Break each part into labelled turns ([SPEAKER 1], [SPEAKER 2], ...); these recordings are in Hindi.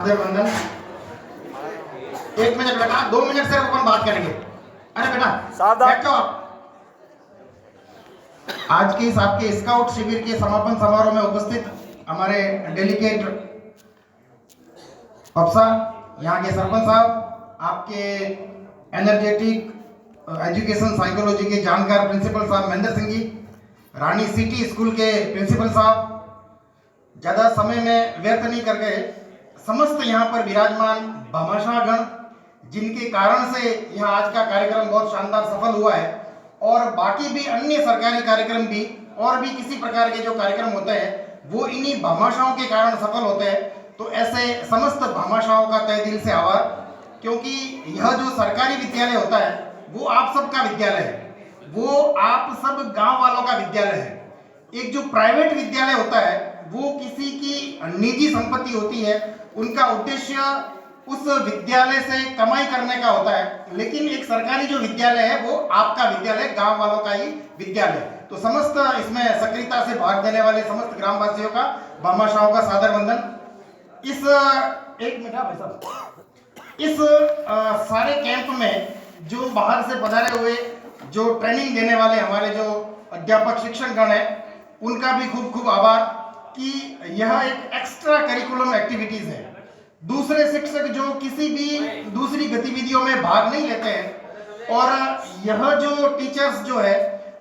[SPEAKER 1] वंदन। 1 मिनट बेटा, 2 मिनट सिर्फ अपन बात करेंगे। अरे बेटा बैठ जाओ आप। आज के इस आपके स्काउट शिविर के समापन समारोह में उपस्थित हमारे डेलीगेट पप्सा, यहाँ के सरपंच साहब, आपके एनर्जेटिक एजुकेशन साइकोलॉजी के जानकार प्रिंसिपल साहब महेंद्र सिंह जी, रानी सिटी स्कूल के प्रिंसिपल साहब, ज़्यादा समय में व्यर्थ नहीं कर गए, समस्त यहाँ पर विराजमान भामाशाहगण, जिनके कारण से यह आज का कार्यक्रम बहुत शानदार सफल हुआ है, और बाकी भी अन्य सरकारी कार्यक्रम भी और भी किसी प्रकार के जो कार्यक्रम होते हैं वो इन्हीं भामाशाहों के कारण सफल होते हैं। तो ऐसे समस्त भामाशाहों का तहे दिल से आभार, क्योंकि यह जो सरकारी विद्यालय होता है वो आप सबका विद्यालय है, वो आप सब गांव वालों का विद्यालय है। एक जो प्राइवेट विद्यालय होता है वो किसी की निजी संपत्ति होती है, उनका उद्देश्य उस विद्यालय से कमाई करने का होता है, लेकिन एक सरकारी जो विद्यालय है वो आपका विद्यालय, गांव वालों का ही विद्यालय। तो समस्त इसमें सक्रियता से भाग देने वाले समस्त ग्रामवासियों का, भामाशाहों का सादर वंदन। इस एक मिनट भाई साहब, इस सारे कैंप में जो बाहर से पधारे हुए जो ट्रेनिंग देने वाले हमारे जो अध्यापक शिक्षक गण है, उनका भी खूब खूब आभार कि यह एक एक्स्ट्रा करिकुलम एक्टिविटीज है। दूसरे शिक्षक जो किसी भी दूसरी गतिविधियों में भाग नहीं लेते हैं, और यह जो टीचर्स जो है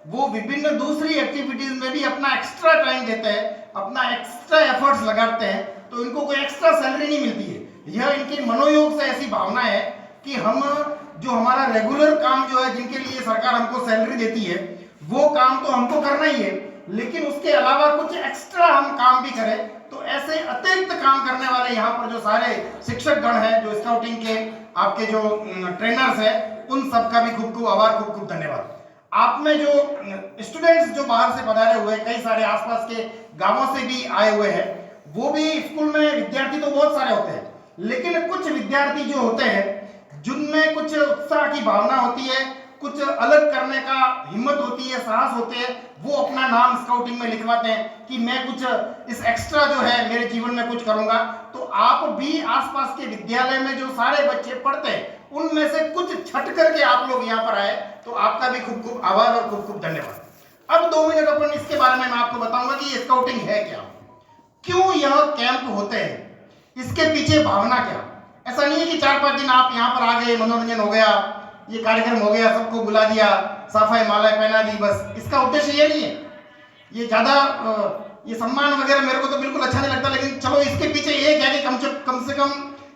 [SPEAKER 1] वो विभिन्न दूसरी एक्टिविटीज में भी अपना एक्स्ट्रा टाइम देते हैं, अपना एक्स्ट्रा एफर्ट्स लगाते हैं, तो इनको कोई एक्स्ट्रा सैलरी नहीं मिलती है। यह इनके मनोयोग से ऐसी भावना है कि हम जो हमारा रेगुलर काम जो है, जिनके लिए सरकार हमको सैलरी देती है, वो काम तो हमको करना ही है, लेकिन उसके अलावा कुछ एक्स्ट्रा हम काम भी करें। तो ऐसे अतिरिक्त काम करने वाले यहाँ पर जो सारे शिक्षक गण हैं, जो स्काउटिंग के आपके जो ट्रेनर्स हैं, उन सबका भी खूब खूब आभार, खूब खूब धन्यवाद। आप में जो स्टूडेंट्स जो बाहर से पधारे हुए, कई सारे आसपास के गांवों से भी आए हुए हैं, वो भी स्कूल में विद्यार्थी तो बहुत सारे होते हैं, लेकिन कुछ विद्यार्थी जो होते हैं जिनमें कुछ उत्साह की भावना होती है, कुछ अलग करने का हिम्मत होती है, साहस होते हैं, वो अपना नाम स्काउटिंग में लिखवाते हैं कि मैं कुछ इस एक्स्ट्रा जो है मेरे जीवन में कुछ करूंगा। तो आप भी आसपास के विद्यालय में जो सारे बच्चे पढ़ते हैं, उनमें से कुछ छट करके आप लोग यहाँ पर आए, तो आपका भी खूब खूब आभार और खूब खूब धन्यवाद। अब 2 मिनट अपन इसके बारे में मैं आपको बताऊंगा कि ये स्काउटिंग है क्या, क्यों यह कैंप होते हैं, इसके पीछे भावना क्या। ऐसा नहीं है कि 4-5 दिन आप यहाँ पर आ गए, मनोरंजन हो गया, ये कार्यक्रम हो गया, सबको बुला दिया, साफाई मालाएं पहना दी, बस। इसका उद्देश्य ये नहीं है। ये ज्यादा ये सम्मान वगैरह मेरे को तो बिल्कुल अच्छा नहीं लगता, लेकिन चलो इसके पीछे ये क्या कि कम से कम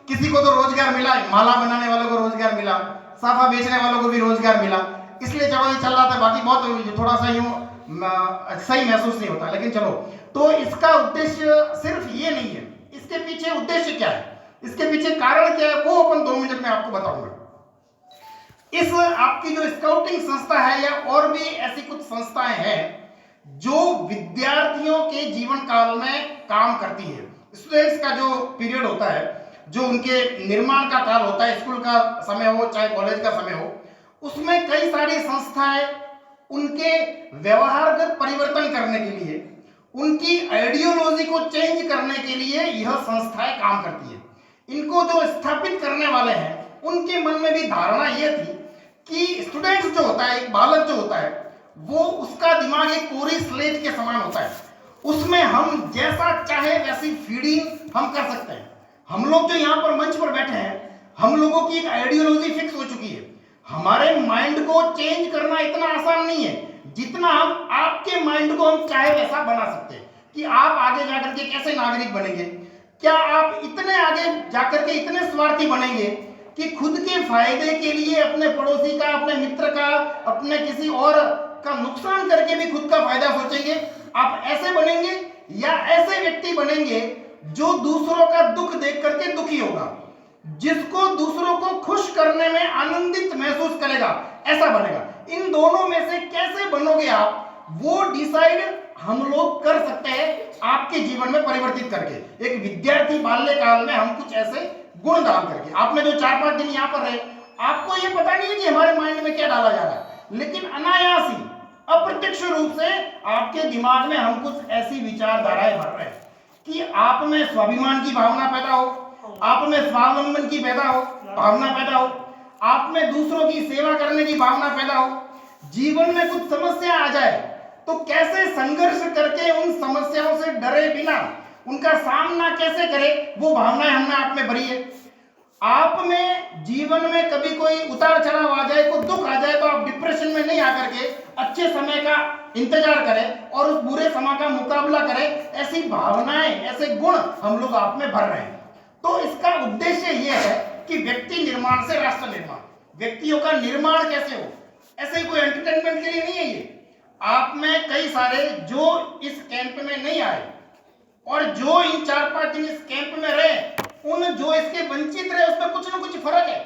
[SPEAKER 1] किसी को तो रोजगार मिला, माला बनाने वालों को रोजगार मिला, साफा बेचने वालों को भी रोजगार मिला, इसलिए चलो ये चल रहा था। बाकी बहुत थोड़ा सा यूं सही महसूस नहीं होता, लेकिन चलो। तो इसका उद्देश्य सिर्फ ये नहीं है, इसके पीछे उद्देश्य क्या है, इसके पीछे कारण क्या है, वो अपन 2 मिनट में आपको बताऊंगा। इस आपकी जो स्काउटिंग संस्था है या और भी ऐसी कुछ संस्थाएं हैं जो विद्यार्थियों के जीवन काल में काम करती है। स्टूडेंट्स का जो पीरियड होता है, जो उनके निर्माण का काल होता है, स्कूल का समय हो चाहे कॉलेज का समय हो, उसमें कई सारी संस्थाएं उनके व्यवहारगत परिवर्तन करने के लिए, उनकी आइडियोलॉजी को चेंज करने के लिए यह संस्थाएं काम करती है। इनको जो स्थापित करने वाले हैं, उनके मन में भी धारणा यह थी कि स्टूडेंट्स जो होता है, एक बालक जो होता है, वो उसका दिमाग एक कोरी स्लेट के समान होता है, उसमें हम जैसा चाहे वैसी फीडिंग हम कर सकते हैं। हम लोग जो यहाँ पर मंच पर बैठे हैं, हम लोगों की एक आइडियोलॉजी फिक्स हो चुकी है। हमारे माइंड को चेंज करना इतना आसान नहीं है जितना हम आपके माइंड को हम चाहे वैसा बना सकते हैं कि आप आगे जाकर के कैसे नागरिक बनेंगे। क्या आप इतने आगे जाकर के इतने स्वार्थी बनेंगे कि खुद के फायदे के लिए अपने पड़ोसी का, अपने मित्र का, अपने किसी और का नुकसान करके भी खुद का फायदा सोचेंगे? आप ऐसे बनेंगे या ऐसे व्यक्ति बनेंगे जो दूसरों का दुख देख करके दुखी होगा, जिसको दूसरों को खुश करने में आनंदित महसूस करेगा, ऐसा बनेगा? इन दोनों में से कैसे बनोगे आप, वो डिसाइड हम लोग कर सकते हैं आपके जीवन में परिवर्तित करके। एक विद्यार्थी बाल्यकाल में हम कुछ ऐसे गुण डाल करके, आपने जो 4-5 दिन यहाँ पर रहे, आपको ये पता नहीं है कि हमारे माइंड में क्या डाला जा रहा है, लेकिन अनायास ही, अप्रत्यक्ष रूप से आपके दिमाग में हम कुछ ऐसी विचारधाराएं भर रहे हैं कि आप में स्वाभिमान की भावना पैदा हो, आप में स्वावलंबन की पैदा हो, भावना पैदा हो, आप में दूसरों की सेवा करने की भावना पैदा हो, जीवन में कुछ समस्या आ जाए तो कैसे संघर्ष करके उन समस्याओं से डरे बिना उनका सामना कैसे करे, वो भावनाएं हमने आप में भरी है। आप में जीवन में कभी कोई उतार चढ़ाव आ जाए, कोई दुख आ जाए तो आप डिप्रेशन में नहीं आकर के अच्छे समय का इंतजार करें और उस बुरे समय का मुकाबला करें, ऐसी भावनाएं, ऐसे गुण हम लोग आप में भर रहे हैं। तो इसका उद्देश्य यह है कि व्यक्ति निर्माण से राष्ट्र निर्माण, व्यक्तियों का निर्माण कैसे हो, ऐसे ही कोई एंटरटेनमेंट के लिए नहीं है ये। आप में कई सारे जो इस कैंप में नहीं आए और जो इन 4-5 दिन इस कैंप में रहे, उन जो इसके वंचित रहे, उसमें कुछ न कुछ फर्क है।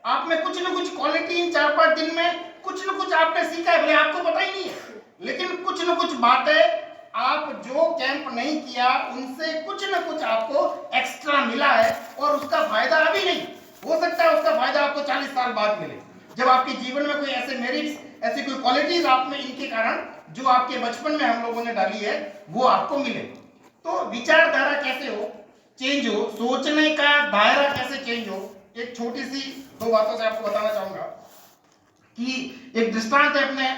[SPEAKER 1] आप में कुछ न कुछ क्वालिटी इन 4-5 दिन में कुछ न कुछ आपने सीखा है, भले आपको पता ही नहीं है, लेकिन कुछ न कुछ बातें आप जो कैंप नहीं किया उनसे कुछ न कुछ आपको एक्स्ट्रा मिला है और उसका फायदा अभी नहीं, हो सकता है उसका फायदा आपको 40 साल बाद मिले, जब आपके जीवन में कोई ऐसे मेरिट्स, ऐसी कोई क्वालिटीज आप में इनके कारण जो आपके बचपन में हम लोगों ने डाली है वो आपको मिले। तो विचारधारा कैसे हो, चेंज हो, सोचने का दायरा कैसे चेंज हो, एक छोटी सी 2 बातों से आपको बताना चाहूंगा कि एक दृष्टांत है अपने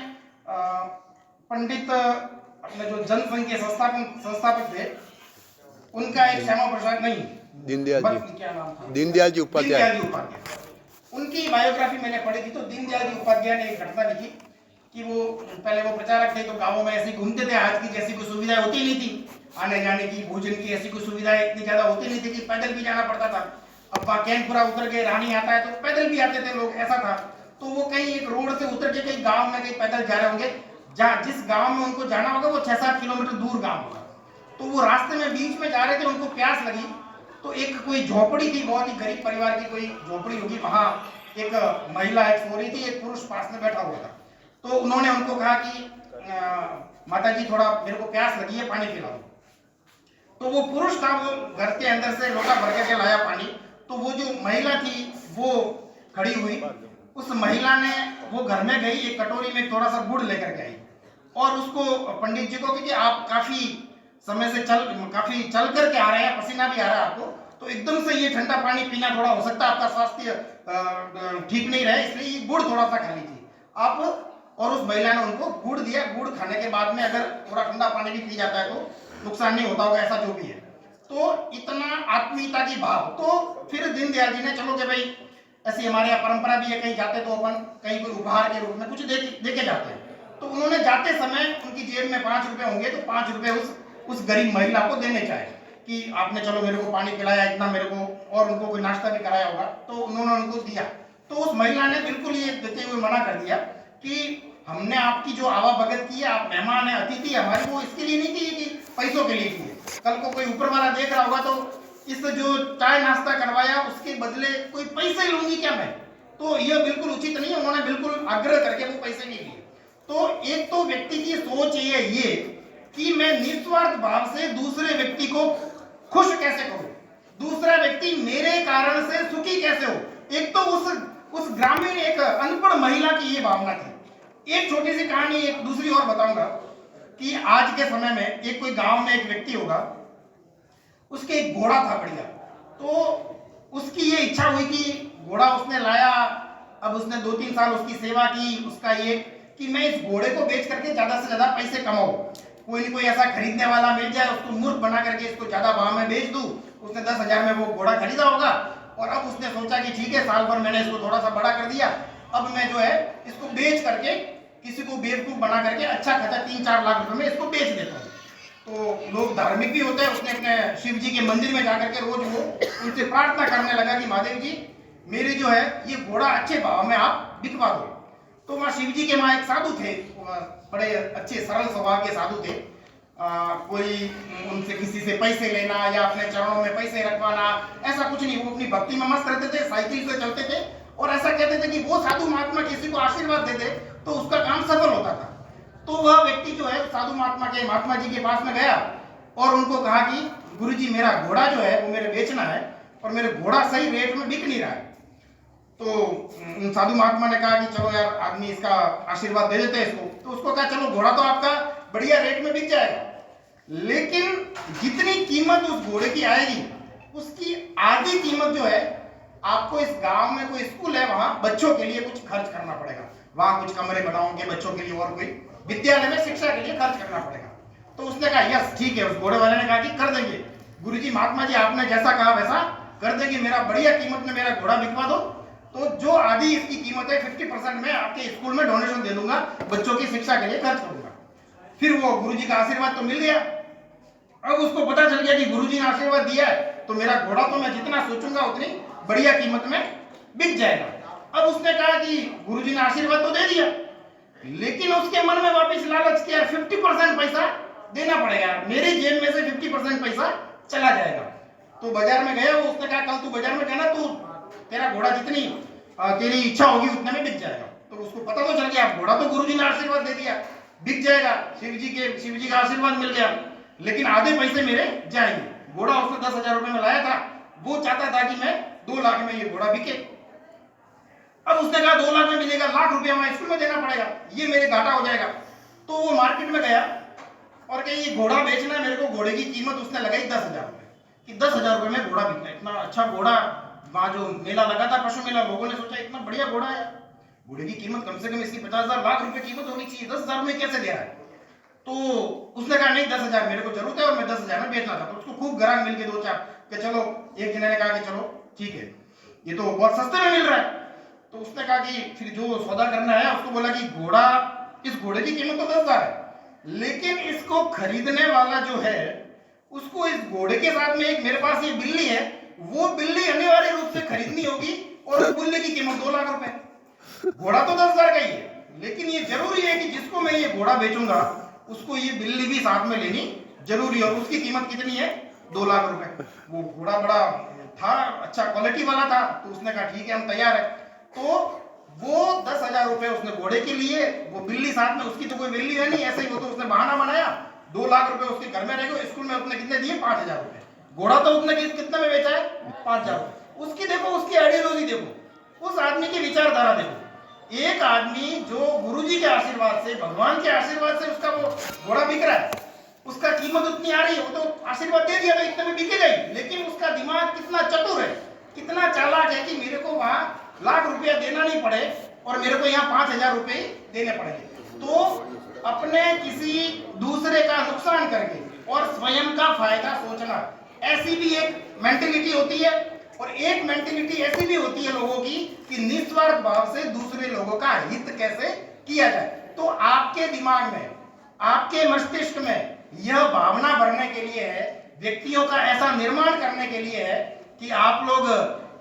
[SPEAKER 1] पंडित, अपने जो जनसंघ के संस्थापक थे, उनका एक श्यामा प्रसाद नहीं, दीनदयाल जी, क्या नाम था,
[SPEAKER 2] दीनदयाल जी उपाध्याय,
[SPEAKER 1] उनकी बायोग्राफी मैंने पढ़ी थी। तो दीनदयाल जी उपाध्याय ने एक घटना लिखी कि वो पहले वो प्रचारक थे तो गांवों में ऐसे घूमते थे, आज की जैसी कोई सुविधाएं होती नहीं थी, आने जाने की, भोजन की ऐसी कोई सुविधाएं इतनी ज्यादा होती नहीं थी कि पैदल भी जाना पड़ता था। अब कैनपुरा उतर के रानी आता है तो पैदल भी आते थे लोग, ऐसा था। तो वो कहीं एक रोड से उतर के कहीं गांव में कहीं पैदल जा रहे होंगे, जहाँ जिस गांव में उनको जाना होगा वो 6-7 किलोमीटर दूर गांव होगा। तो वो रास्ते में बीच में जा रहे थे, उनको प्यास लगी, तो एक कोई झोपड़ी थी, बहुत ही गरीब परिवार की कोई झोपड़ी होगी, वहां एक महिला एक सो रही थी, एक पुरुष पास में बैठा हुआ था। तो उन्होंने उनको कहा कि माता जी थोड़ा मेरे को प्यास लगी है, पानी पिलाओ। तो वो पुरुष था, वो घर के अंदर से लोटा भर के लाया पानी। तो वो जो महिला थी वो खड़ी हुई, उस महिला ने वो घर में गई, एक कटोरी में थोड़ा सा गुड़ लेकर के आई और उसको पंडित जी को, क्योंकि आप काफी समय से काफी चल करके आ रहे हैं, पसीना भी आ रहा है आपको, तो एकदम से ये ठंडा पानी पीना थोड़ा हो सकता है आपका स्वास्थ्य ठीक नहीं रहे, इसलिए ये गुड़ थोड़ा सा खा लीजिए आप। और उस महिला ने उनको गुड़ दिया। गुड़ खाने के बाद में अगर थोड़ा ठंडा पानी भी पी जाता है तो नुकसान नहीं होता होगा, ऐसा जो भी है। तो इतना आत्मीयता की भाव। तो फिर दीनदयाल जी ने, चलो कि भाई ऐसी हमारे यहाँ परंपरा भी है, कहीं जाते तो अपन कहीं कोई उपहार के रूप में कुछ देके जाते हैं। तो उन्होंने जाते समय उनकी जेब में 5 रुपए होंगे, तो 5 रुपए उस गरीब महिला को देने चाहे कि आपने चलो मेरे को पानी पिलाया इतना मेरे को, और उनको कोई नाश्ता भी कराया होगा, तो उन्होंने उनको दिया। तो उस महिला ने बिल्कुल ये देते हुए मना कर दिया कि हमने आपकी जो आवाभगत की है, आप मेहमान है, अतिथि हमारे, वो इसके लिए नहीं की कि पैसों के लिए की है। कल को कोई ऊपर वाला देख रहा होगा तो इस जो चाय नाश्ता करवाया उसके बदले कोई पैसे लूंगी क्या मैं, तो यह बिल्कुल उचित नहीं है। उन्होंने बिल्कुल आग्रह करके वो पैसे नहीं लिए। तो एक तो व्यक्ति की सोच ये कि मैं निस्वार्थ भाव से दूसरे व्यक्ति को खुश कैसे करूं, दूसरा व्यक्ति मेरे कारण से सुखी कैसे हो। एक तो उस ग्रामीण एक अनपढ़ महिला की ये भावना थी। एक छोटी सी कहानी एक दूसरी और बताऊंगा कि आज के समय में एक कोई गांव में एक व्यक्ति होगा, उसके एक घोड़ा था बढ़िया। तो उसकी ये इच्छा हुई कि घोड़ा उसने लाया, अब उसने 2-3 साल उसकी सेवा की। उसका ये कि मैं इस घोड़े को बेच करके ज्यादा से ज्यादा पैसे कमाऊं, कोई न कोई ऐसा खरीदने वाला मिल जाए, उसको मूर्ख बना करके इसको ज्यादा भाव में बेच दूं। उसने 10,000 में वो घोड़ा खरीदा होगा और अब उसने सोचा कि ठीक है, साल भर मैंने इसको थोड़ा सा बड़ा कर दिया, अब मैं जो है इसको बेच करके किसी को बेवकूफ बना करके अच्छा खासा 3-4 लाख रुपए में इसको बेच देता हूँ। तो लोग धार्मिक भी होते हैं। उसने अपने शिव जी के मंदिर में जाकर के रोज वो उनसे प्रार्थना करने लगा कि महादेव जी मेरे जो है ये घोड़ा अच्छे भाव में आप बिकवा दो। तो वहाँ शिव जी के वहाँ एक साधु थे, बड़े अच्छे सरल स्वभाव के साधु थे। कोई उनसे किसी से पैसे लेना या अपने चरणों में पैसे रखवाना, ऐसा कुछ नहीं। वो अपनी भक्ति में मस्त रहते थे, साइकिल से चलते थे और ऐसा कहते थे कि वो साधु महात्मा किसी को आशीर्वाद देते तो उसका काम सफल होता था। तो वह व्यक्ति जो है साधु महात्मा जी के पास में गया और उनको कहा कि गुरुजी मेरा घोड़ा जो है वो मेरे बेचना है और मेरे घोड़ा सही रेट में बिक नहीं रहा है। तो साधु महात्मा ने कहा कि चलो यार आदमी इसका आशीर्वाद दे देते हैं इसको। तो उसको कहा चलो घोड़ा तो आपका बढ़िया रेट में बिक जाएगा, लेकिन जितनी कीमत उस घोड़े की आएगी उसकी आधी कीमत जो है आपको इस गांव में कोई स्कूल है वहां बच्चों के लिए कुछ खर्च करना पड़ेगा, वहां कुछ कमरे बनाओगे बच्चों के लिए और कोई विद्यालय में शिक्षा के लिए खर्च करना पड़ेगा। तो उसने कहा यस ठीक है। उस घोड़े वाले ने कहा कि कर देंगे गुरुजी, महात्मा जी आपने जैसा कहा वैसा कर देंगे, मेरा बढ़िया कीमत में मेरा घोड़ा बिकवा दो, तो जो आधी इसकी कीमत है 50% में आपके स्कूल में डोनेशन दे दूंगा, बच्चों की शिक्षा के लिए खर्च करूंगा। फिर वो गुरुजी का आशीर्वाद तो मिल गया। अब उसको पता चल गया कि गुरुजी ने आशीर्वाद दिया है तो मेरा घोड़ा तो मैं जितना सोचूंगा उतनी बढ़िया कीमत में बिक जाएगा। अब उसने कहा कि गुरुजी ने आशीर्वाद तो दे दिया, लेकिन उसके मन में वापस लालच किया 50% पैसा देना पड़ेगा, मेरी जेब में से 50% पैसा चला जाएगा। तो बाजार में गया वो, उसने कहा कल तू बाजार में कहना, तू तेरा घोड़ा जितनी तेरी इच्छा होगी उतने में बिक जाएगा। तो उसको पता तो चल गया घोड़ा तो गुरुजी ने आशीर्वाद दे दिया, बिक जाएगा, शिव जी का आशीर्वाद मिल गया, लेकिन आधे पैसे मेरे जाएंगे। घोड़ा उसने 10,000 रुपए में लाया था, वो चाहता था कि मैं 2 लाख में ये घोड़ा बिके। अब उसने कहा 2 लाख में मिलेगा, लाख रुपया मैं स्कूल में देना पड़ेगा, ये मेरे घाटा हो जाएगा। तो वो मार्केट में गया और कही ये घोड़ा बेचना है मेरे को। घोड़े की कीमत उसने लगाई 10,000 रुपए कि 10,000 रुपए में घोड़ा बिकना। इतना अच्छा घोड़ा, वहां जो मेला लगा था पशु मेला, लोगों ने सोचा इतना बढ़िया घोड़ा है, घोड़े की कीमत कम से कम इसकी 50,000 लाख रुपए कीमत होनी चाहिए, 10,000 में कैसे दे रहा है। तो उसने कहा नहीं 10,000 मेरे को जरूरत है और मैं 10,000 में बेचना था। तो उसको खूब ग्राहक मिल गए 2-4 कि चलो, एक जने ने कहा कि चलो ठीक है ये तो बहुत सस्ते में मिल रहा है। तो उसने कहा कि फिर जो सौदा करना है, उसको बोला कि घोड़ा, इस घोड़े की कीमत तो 10,000 है, लेकिन इसको खरीदने वाला जो है उसको इस घोड़े के साथ में एक मेरे पास ये बिल्ली है, वो बिल्ली अनिवार्य रूप से खरीदनी होगी और उस बिल्ली की कीमत 2 लाख रुपए। घोड़ा तो 10,000 का ही है, लेकिन ये जरूरी है कि जिसको मैं ये घोड़ा बेचूंगा उसको ये बिल्ली भी साथ में लेनी जरूरी है, और उसकी कीमत कितनी है 2 लाख रुपए। वो घोड़ा बड़ा था, अच्छा क्वालिटी वाला था, तो उसने कहा ठीक है हम तैयार है। तो वो 10,000 रुपए उसने घोड़े के लिए, वो बिल्ली साथ में, उसकी तो कोई वैल्यू है नहीं, ऐसे ही वो तो उसने बहाना बनाया, 2 लाख रुपए उसके घर में रह गए। स्कूल में उसने कितने दिए 5,000 रुपए, घोड़ा तो उसने कितने में बेचा है 5,000 रुपए। उसकी देखो, उसकी आइडियोलॉजी देखो, उस आदमी की विचारधारा देखो। एक आदमी जो गुरुजी के आशीर्वाद से, भगवान के आशीर्वाद से उसका वो घोड़ा बिक रहा है, उसका कीमत उतनी आ रही है, वो तो आशीर्वाद दे दिया तो इतने में बिकेगा ही, लेकिन उसका दिमाग कितना चतुर है, कितना चालाक है कि मेरे को वहां लाख रुपया देना नहीं पड़े और मेरे को यहाँ 5,000 रुपए देने पड़ेंगे। तो अपने किसी दूसरे का नुकसान करके और स्वयं का फायदा सोचना, ऐसी भी एक मेंटेलिटी होती है। और एक मेंटेलिटी ऐसी भी होती है लोगों की कि निस्वार्थ भाव से दूसरे लोगों का हित कैसे किया जाए। तो आपके दिमाग में, आपके मस्तिष्क में यह भावना भरने के लिए है, व्यक्तियों का ऐसा निर्माण करने के लिए है कि आप लोग,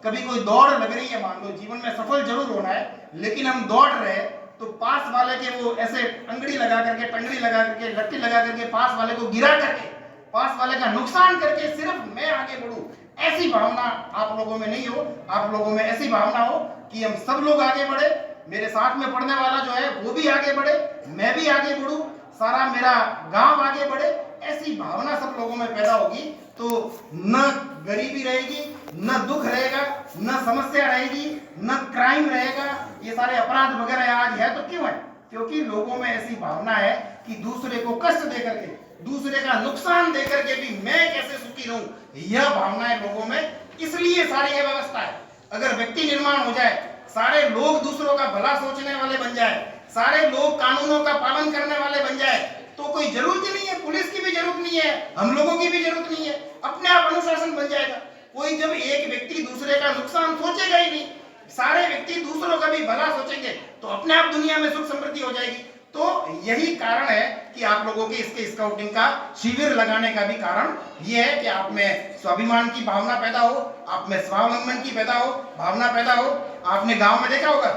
[SPEAKER 1] कभी कोई दौड़ लग रही है, मान लो जीवन में सफल जरूर होना है, लेकिन हम दौड़ रहे तो पास वाले के वो ऐसे अंगड़ी लगा करके, टंगड़ी लगा करके, लट्टी लगा करके पास वाले को गिरा करके, पास वाले का नुकसान करके सिर्फ मैं आगे बढ़ूं, ऐसी भावना आप लोगों में नहीं हो। आप लोगों में ऐसी भावना हो कि हम सब लोग आगे बढ़े, मेरे साथ में पढ़ने वाला जो है वो भी आगे बढ़े, मैं भी आगे बढ़ूं, सारा मेरा गांव आगे बढ़े, ऐसी भावना सब लोगों में पैदा होगी तो न गरीबी रहेगी, न दुख रहेगा, न समस्या रहेगी, न क्राइम रहेगा। ये सारे अपराध वगैरह आज है तो क्यों है? क्योंकि लोगों में ऐसी भावना है कि दूसरे को कष्ट दे करके, दूसरे का नुकसान दे करके भी मैं कैसे सुखी रहूं, यह भावना है लोगों में। इसलिए सारी ये व्यवस्था है। अगर व्यक्ति निर्माण हो जाए, सारे लोग दूसरों का भला सोचने वाले बन जाए, सारे लोग कानूनों का पालन करने वाले बन जाए, तो कोई जरूरत ही नहीं है, पुलिस की भी जरूरत नहीं है, हम लोगों की भी जरूरत नहीं है, अपने आप अनुशासन बन जाएगा। कोई जब एक व्यक्ति दूसरे का नुकसान सोचेगा ही नहीं, सारे व्यक्ति दूसरों का भी भला सोचेंगे, तो अपने आप दुनिया में सुख समृद्धि हो जाएगी। तो यही कारण है कि आप लोगों के इसके स्काउटिंग का शिविर लगाने का भी कारण यह है कि आप में स्वाभिमान की भावना पैदा हो, आप में स्वावलंबन की भावना पैदा हो। आपने गांव में देखा होगा,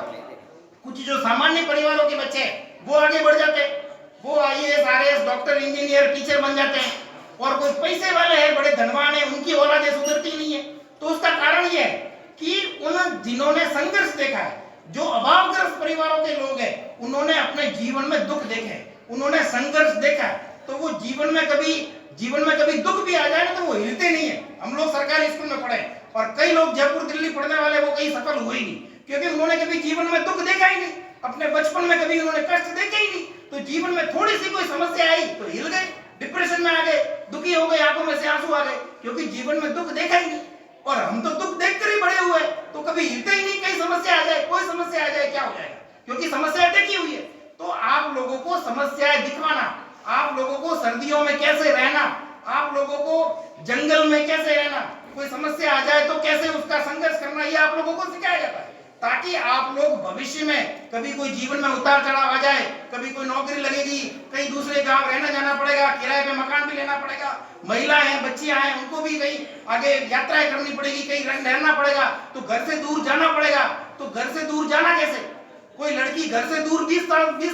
[SPEAKER 1] कुछ जो सामान्य परिवारों के बच्चे हैं वो आगे बढ़ जाते हैं, वो IAS, RAS, doctor, engineer, teacher बन जाते हैं, और कोई पैसे वाले हैं, बड़े धनवान है, उनकी औलादें सुधरती नहीं है। तो उसका कारण यह है कि उन जिन्होंने संघर्ष देखा है, जो अभावग्रस्त परिवारों के लोग हैं, उन्होंने अपने जीवन में दुख देखे, उन्होंने संघर्ष देखा, तो वो जीवन में कभी दुख भी आ जाए ना तो वो हिलते नहीं है। हम लोग सरकारी स्कूल में पढ़े और कई लोग जयपुर दिल्ली पढ़ने वाले वो कहीं सफल हुए ही नहीं, क्योंकि उन्होंने कभी जीवन में दुख देखा ही नहीं, अपने बचपन में कभी उन्होंने कष्ट देखे ही नहीं। तो जीवन में थोड़ी सी कोई समस्या आई तो हिल गए, डिप्रेशन में आ गए, दुखी हो गए, आंखों में से आंसू आ गए, क्योंकि जीवन में दुख देखा ही नहीं। और हम तो दुख देखकर ही बड़े हुए, तो कभी हिलते ही नहीं, कहीं समस्या आ जाए, कोई समस्या आ जाए क्या हो जाएगा, क्योंकि समस्या देखी हुई है। तो आप लोगों को समस्याएं दिखवाना, आप लोगों को सर्दियों में कैसे रहना, आप लोगों को जंगल में कैसे रहना, कोई समस्या आ जाए तो कैसे उसका संघर्ष करना, ये आप लोगों को सिखाया जाता है, ताकि आप लोग भविष्य में कभी कोई जीवन में उतार चढ़ाव आ जाए, कभी कोई नौकरी लगेगी, कहीं दूसरे गांव रहना जाना पड़ेगा, किराए पे मकान भी लेना पड़ेगा, महिलाएं हैं, बच्चियां हैं, उनको भी कहीं आगे यात्राएं करनी पड़ेगी, कहीं रहना पड़ेगा, तो घर से दूर जाना पड़ेगा। तो घर से दूर जाना कैसे? कोई लड़की घर से दूर 20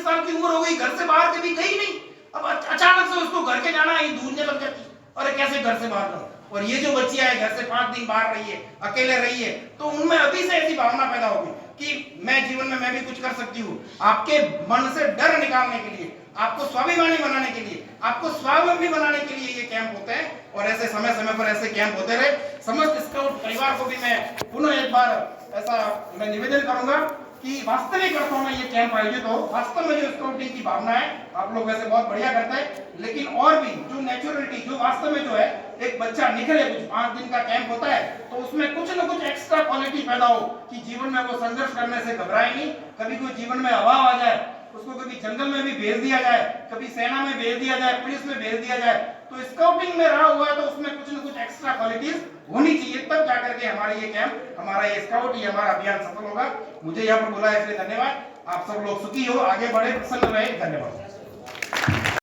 [SPEAKER 1] साल की उम्र हो गई, घर से बाहर कभी गई नहीं, अब अचानक से उसको घर के जाना ही ढूंढने लग जाती, अरे कैसे घर से बाहर जाऊं। और ये जो बच्चियां है घर से 5 दिन बाहर रही है, अकेले रही है, तो उनमें अभी से ऐसी भावना पैदा होगी कि मैं जीवन में मैं भी कुछ कर सकती हूँ। आपके मन से डर निकालने के लिए, आपको स्वाभिमानी बनाने के लिए, आपको स्वावलंबी बनाने के लिए ये कैंप होते हैं। और ऐसे समय समय पर ऐसे कैंप होते रहे। समस्त स्काउट परिवार को भी मैं पुनः एक बार ऐसा मैं निवेदन करूंगा कि वास्तविक अर्थों में ये कैंप आयोजित हो, वास्तव में जो स्काउटिंग की भावना है, आप लोग वैसे बहुत बढ़िया करते हैं, लेकिन और भी जो नेचुरलिटी, जो वास्तव में जो है एक बच्चा निकले, कुछ 5 दिन का कैंप होता है, तो उसमें कुछ न कुछ एक्स्ट्रा क्वालिटी पैदा हो कि जीवन में वो संघर्ष करने से घबराए नहीं, कभी कोई जीवन में अभाव आ जाए, उसको कभी जंगल में भी भेज दिया जाए, कभी सेना में भेज दिया जाए, पुलिस में भेज दिया जाए, तो स्काउटिंग में रहा हुआ है तो उसमें कुछ न कुछ एक्स्ट्रा क्वालिटीज होनी चाहिए, तब जाकर के हमारा ये कैंप, हमारा ये स्काउट, ये हमारा अभियान सफल होगा। मुझे यहाँ पर बुलाया इसलिए धन्यवाद। आप सब लोग सुखी हो, आगे बढ़े, प्रसन्न रहे। धन्यवाद।